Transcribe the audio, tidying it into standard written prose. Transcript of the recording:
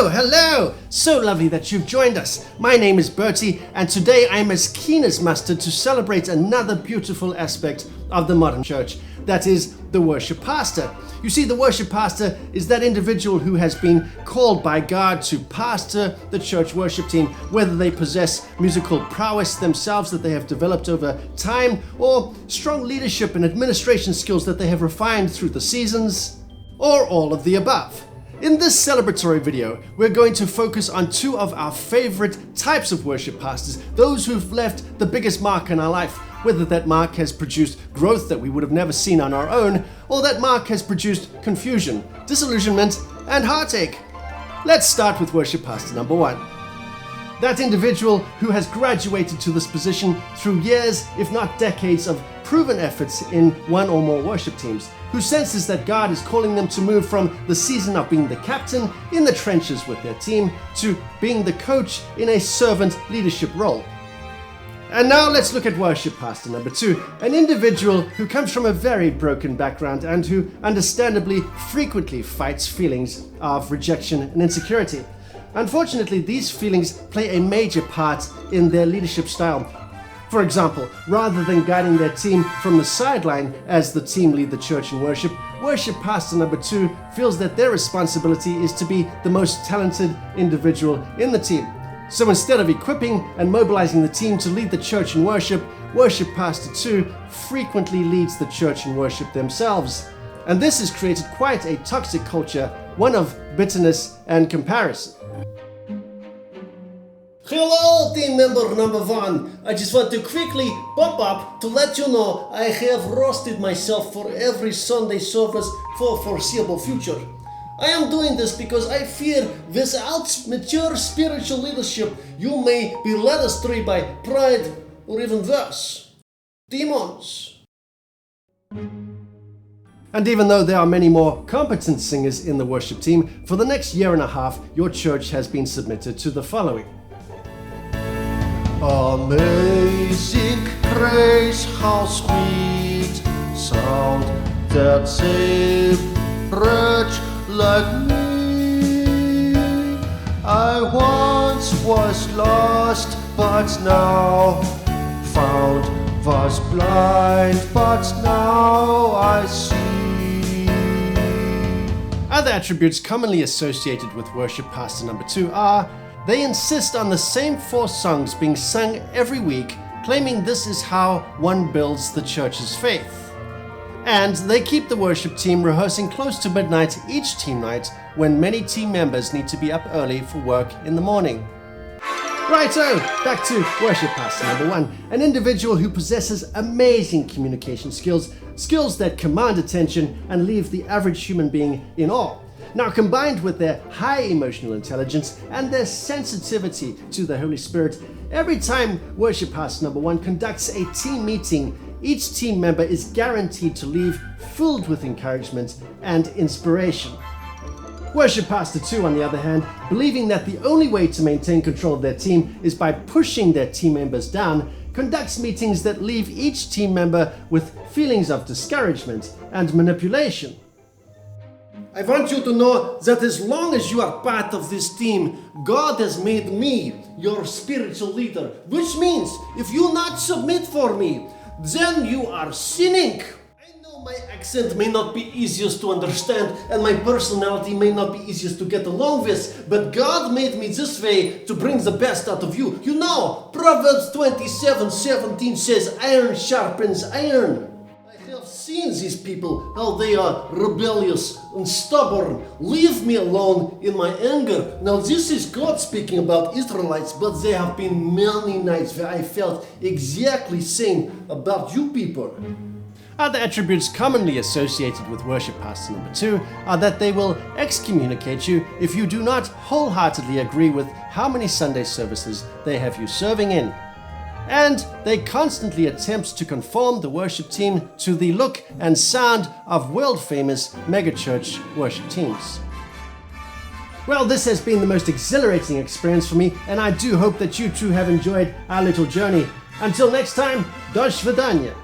Hello! So lovely that you've joined us. My name is Bertie, and today I'm as keen as mustard to celebrate another beautiful aspect of the modern church. That is the worship pastor. You see, the worship pastor is that individual who has been called by God to pastor the church worship team, whether they possess musical prowess themselves that they have developed over time, or strong leadership and administration skills that they have refined through the seasons, or all of the above. In this celebratory video, we're going to focus on two of our favorite types of worship pastors, those who've left the biggest mark in our life, whether that mark has produced growth that we would have never seen on our own, or that mark has produced confusion, disillusionment, and heartache. Let's start with worship pastor number one. That individual who has graduated to this position through years, if not decades, of proven efforts in one or more worship teams, who senses that God is calling them to move from the season of being the captain in the trenches with their team to being the coach in a servant leadership role. And now let's look at worship pastor number two, an individual who comes from a very broken background and who understandably frequently fights feelings of rejection and insecurity. Unfortunately, these feelings play a major part in their leadership style. For example, rather than guiding their team from the sideline as the team lead the church in worship, worship pastor number two feels that their responsibility is to be the most talented individual in the team. So instead of equipping and mobilizing the team to lead the church in worship, worship pastor two frequently leads the church in worship themselves. And this has created quite a toxic culture, one of bitterness and comparison. Hello, team member number one. I just want to quickly pop up to let you know I have roasted myself for every Sunday service for foreseeable future. I am doing this because I fear without mature spiritual leadership, you may be led astray by pride or even worse, demons. And even though there are many more competent singers in the worship team, for the next year and a half, your church has been submitted to the following. Amazing grace, how sweet sound that saved wretch like me. I once was lost, but now found, was blind, but now I see. Other attributes commonly associated with worship pastor number two are: they insist on the same 4 songs being sung every week, claiming this is how one builds the church's faith. And they keep the worship team rehearsing close to midnight each team night, when many team members need to be up early for work in the morning. Righto, back to worship pastor number one, an individual who possesses amazing communication skills that command attention and leave the average human being in awe. Now, combined with their high emotional intelligence and their sensitivity to the Holy Spirit, every time worship pastor number one conducts a team meeting, each team member is guaranteed to leave filled with encouragement and inspiration. Worship pastor two, on the other hand, believing that the only way to maintain control of their team is by pushing their team members down, conducts meetings that leave each team member with feelings of discouragement and manipulation. I want you to know that as long as you are part of this team, God has made me your spiritual leader. Which means, if you not submit for me, then you are sinning. I know my accent may not be easiest to understand, and my personality may not be easiest to get along with, but God made me this way to bring the best out of you. You know, Proverbs 27:17 says, iron sharpens iron. Seen these people, how they are rebellious and stubborn. Leave me alone in my anger. Now this is God speaking about Israelites, but there have been many nights where I felt exactly same about you people. Other attributes commonly associated with worship pastor number two are that they will excommunicate you if you do not wholeheartedly agree with how many Sunday services they have you serving in. And they constantly attempt to conform the worship team to the look and sound of world-famous megachurch worship teams. Well, this has been the most exhilarating experience for me, and I do hope that you too have enjoyed our little journey. Until next time, do svidaniya.